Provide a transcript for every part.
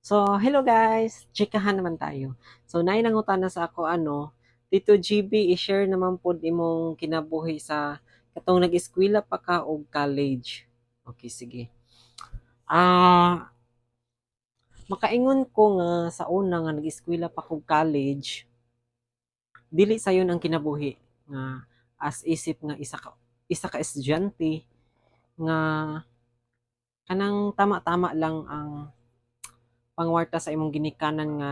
So, hello guys! Chikahan naman tayo. So, nainangutana sa ako Tito GB, i-share naman po imong kinabuhi sa katong nag-eskwela pa ka og college. Okay, sige. Makaingon ko nga sa una nga nag-eskwela pa kog college, dili sayon ang kinabuhi nga as isip nga isa ka estudyante nga kanang tama-tama lang ang pangwarta sa imong ginikanan nga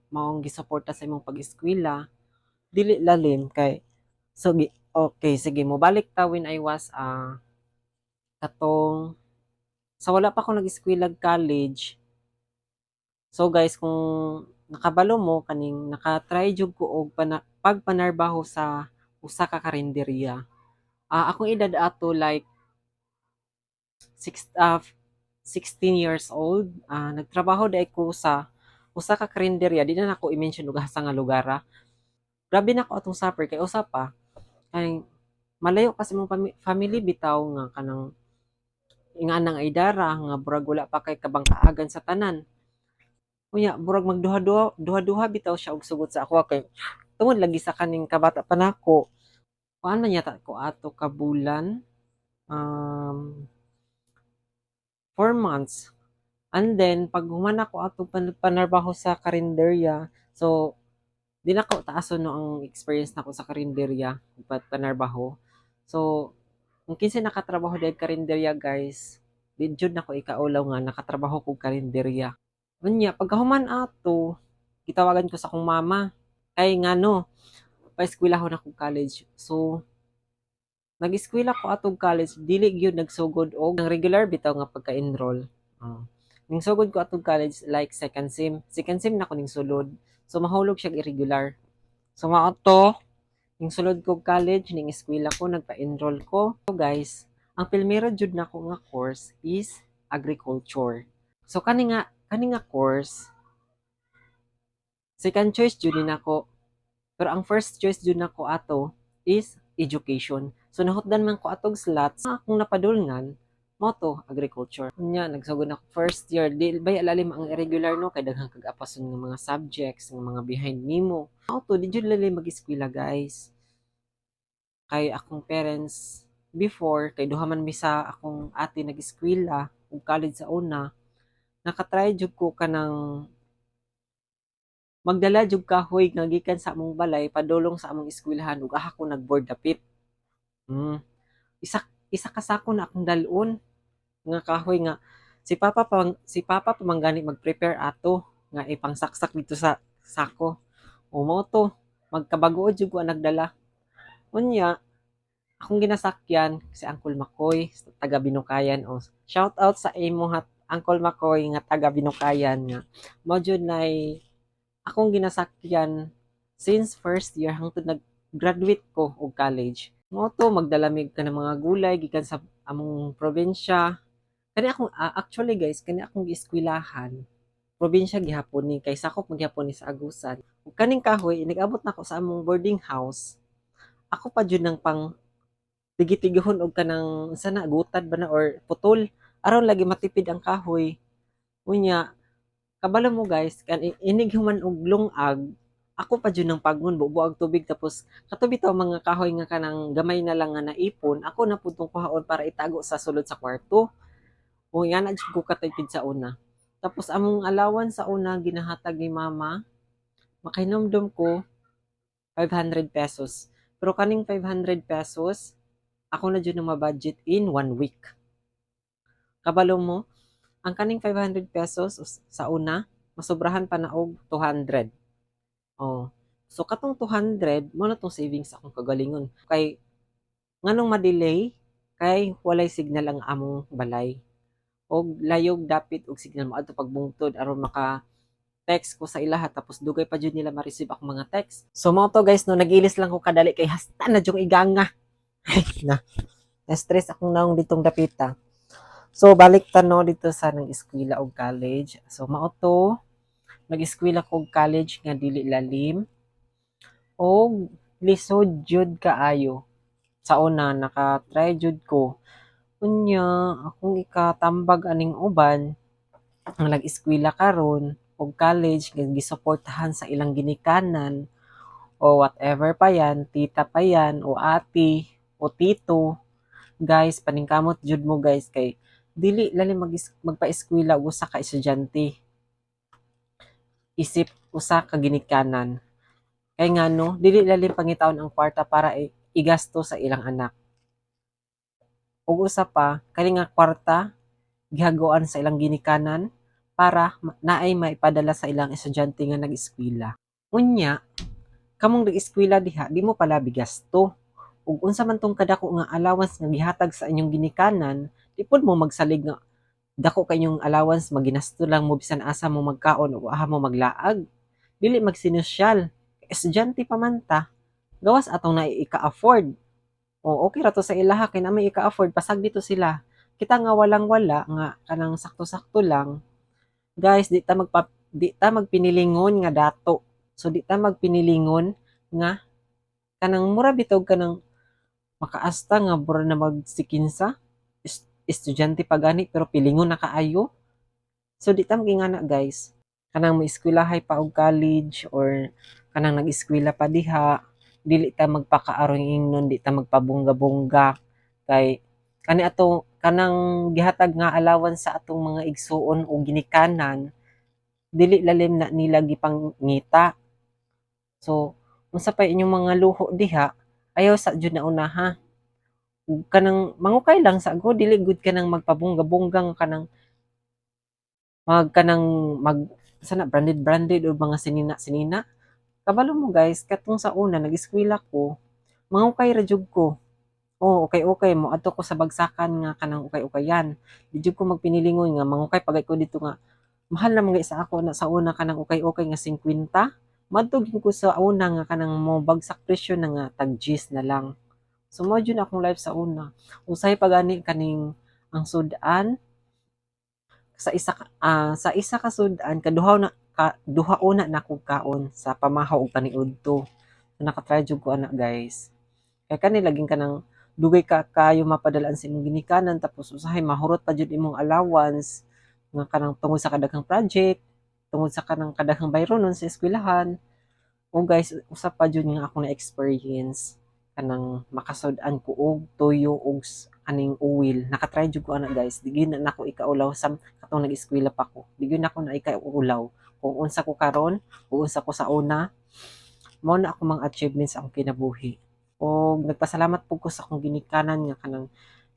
maong gisuporta sa imong pag-eskwela, dili lalim kay okay, sige mo balik ta when I was katong sa wala pa ako nag-eskwela college. So guys, kung nakabalo mo kaning naka-try jud ko og pagpanarbaho sa usa ka karinderya. Akong edad ato like six, 16 years old. Nagtrabaho dai ko sa usa ka karinderya. Di na ako i-mention og asa nga lugar. Grabe na ko atong suffer kay usa pa kay malayo kasi mong family bitaw nga kanang ingana nga idara nga burag wala pa kay kabangkaagan sa tanan. Unya burag magduha-duha bitaw siya og sugot sa ako kay tungod lagi sa kaning kabata pa nako. Paano yata ko ato ka bulan? 4 months. And then pag human ako ato panarbaho sa karinderya, so di na ko taason no ang experience nako sa karinderya panarbaho. So kung kinsa nakatrabaho dahil karinderya guys, di jud nako ikaulaw nga nakatrabaho kog karinderya. Unya pagkahuman ato, gitawagan ko sa akong mama kay ngano paeskwelahon ako college. So nag-eskwela ko atong college, dili gyud nagsugod og ang regular bitaw nga pagka-enroll. Ning sugod ko atong college like second sem. Second sem na ko ning sulod. So mahulog siya irregular. So mao to, ning sulod ko college, ning eskwela ko, nagpa-enroll ko. So guys, ang primero jud nako nga course is agriculture. So kani nga course, second choice jud ni nako. Pero ang first choice jud nako ato is education. So nahutdan man ko atong slots, akong napadulngan mo to agriculture. Unya nagsugod ako first year, di bay alalim ang irregular no kay daghang kag-apason nga mga subjects, nga mga behind nimo. Auto di jud lalim mag-eskwela guys. Kay akong parents before kay duha man mi sa akong ate nag-eskwela ug college sa una, nakatry jud ko kanang magdala jud kahoy nga gikan sa among balay padulong sa among eskwelahan ug aha ko nag-board dapit. Hmm. Isa isa ka sako na akong dalon nga kahoy nga si Papa pa man gani mag-prepare ato nga ipangsaksak dito sa sako. O mao to, magkabagood jud ko ang nagdala. Unya, akong ginasakyan si Uncle Makoy, taga Binukayan. O, shout out sa imo hat Uncle Makoy nga taga Binukayan nga. Mao jud nay akong ginasakyan since first year hangtod nag-graduate ko og college. Mao to magdalamig ka ng mga gulay gikan sa among probinsya. Actually guys, kani akong gieskwilahan probinsya gihapon ni kay sakop magyapon ni sa Agusan. Ug kaning kahoy nag-abot nako sa among boarding house. Ako pa jud nang pang tigi-tigihon og kanang sana gutad ba na or putol aron lagi matipid ang kahoy. Unya, kabalo mo guys, inig human og lungag, ako pa jud nang pagon bubuag tubig tapos katubi taw mga kahoy nga kanang gamay na lang nga naipon, ako na pud tong kuhaon para itago sa sulod sa kwarto. O yan na jud ko katipid sa una. Tapos among allowance sa una ginahatag ni mama, makainomdom ko 500 pesos. Pero kaning 500 pesos, ako na jud na ma-budget in 1 week. Kabalo mo, ang kaning 500 pesos sa una, masobrahan pa na og 200. Oh. So katong 200 mo na tong savings akong kagalingon. Kay nganong ma-delay kay walay signal ang among balay. Og layog dapit og signal mo adto pagbungtod aron maka text ko sa ilaha tapos dugay pa jud nila ma-receive akong mga text. So mo to guys no nagilis lang ko kadali kay hasta na jung iganga. na stress akong naong ditong dapita. So balik ta no dito sa nang eskwela og college. So mao to nag-eskwela ko og college nga dili lalim og lisod jud kaayo. Sa una naka-try jud ko. Unya akong ikatambag aning uban ang nag-eskwela karon og college nga gisuportahan sa ilang ginikanan o whatever pa yan, tita pa yan o ate o tito, guys paningkamot jud mo guys kay dili lalim magpa-eskwela og usa ka estudyante isip usa ka ginikanan. Kay ngano dili lalim pangitaon ang kwarta para igasto sa ilang anak. Ug usa pa kani nga kwarta gihaguan sa ilang ginikanan para naay maipadala sa ilang estudyante nga nag-eskwela. Unya, kamong nag-eskwela diha, di mo pala bigasto. Ug unsa man tong kadako nga allowance nga gihatag sa inyong ginikanan, di pud mo magsalig nga dako kay inyong allowance maginasto lang mo bisan asa mo magkaon o aha mo maglaag. Dili magsinosyal. Estudyante pa man ta, gawas atong na ika-afford. O okay ra to sa ilaha kay na may ika-afford pasag dito sila. Kita nga walang-wala nga kanang sakto-sakto lang. Guys, di ta magpinilingon nga dato. So di ta magpinilingon nga kanang mura bitog kanang makaasta nga bura na magsikinsa. Estudyante pa gani pero pilingon na kaayo. So di ta magingana guys. Kanang moeskwelahay pa og college or kanang nag-eskwela pa diha, dili ta magpakaaron ingnon, di ta magpabongga-bongga kay kani ato kanang gihatag nga allowance sa atong mga igsuon o ginikanan dili lalim na nila gipangngita. So unsa pa inyong mga luho diha, ayaw sa jud na una ha. Ug kanang mangukay lang sa go dili gud kanang magpabongga-bongga nga kanang mag sana branded o mga sinina-sinina. Kabalo mo guys, katong sa una nag-eskwela ko, mangukay ra jud ko. Oo, ukay-ukay mo adto ko sa bagsakan nga kanang ukay-ukayan. Di jud ko magpinilingon nga mangukay pagay ko dito nga mahal na mga sa ako na sa una kanang ukay-ukay nga 50. Madto gyud ko sa una nga kanang mo bagsak presyo na nga tag 10 na lang. So mao jud akong life sa una. Usahay pa gani kaning ang sudan sa isa ka sudan duhaona na kog kaon sa pamahaw ug paniudto. So nakatry jud ko ana guys. Kay kani laging kanang dugay ka kayo mapadalaan sa imong ginikanan tapos usahay mahurot pa jud imong allowance nga kanang tungod sa kadaghang project, tungod sa kanang kadaghang bayronon sa eskwelahan. O guys, usa pa jud nga ako na experience kanang makasud-an ko og tuyo og aning uwil. Nakatry jud ko ana guys. Di gyud na ako ikaulaw sam katong nag-eskwela pa ko. Di gyud na ako na ikaulaw. Kung unsa ko karon, kung unsa ko sa una, mao na ako mga achievements sa akong kinabuhi. O nagpasalamat po ko sa akong ginikanan nga kanang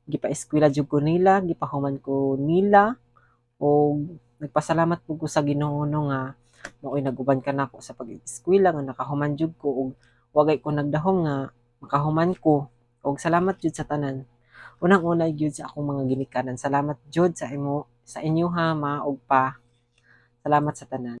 gipa-eskwela jud ko nila, gipahuman ko nila o nagpasalamat po ko sa Ginoo no nga mao'y naguban ka nako sa pag-eskwela nga nakahuman jud ko ug wagay ko nagdahom nga makahuman ko ug salamat jud sa tanan. Unang-una jud sa akong mga ginikanan. Salamat jud sa inyo ha ma ug pa. Salamat sa tanan.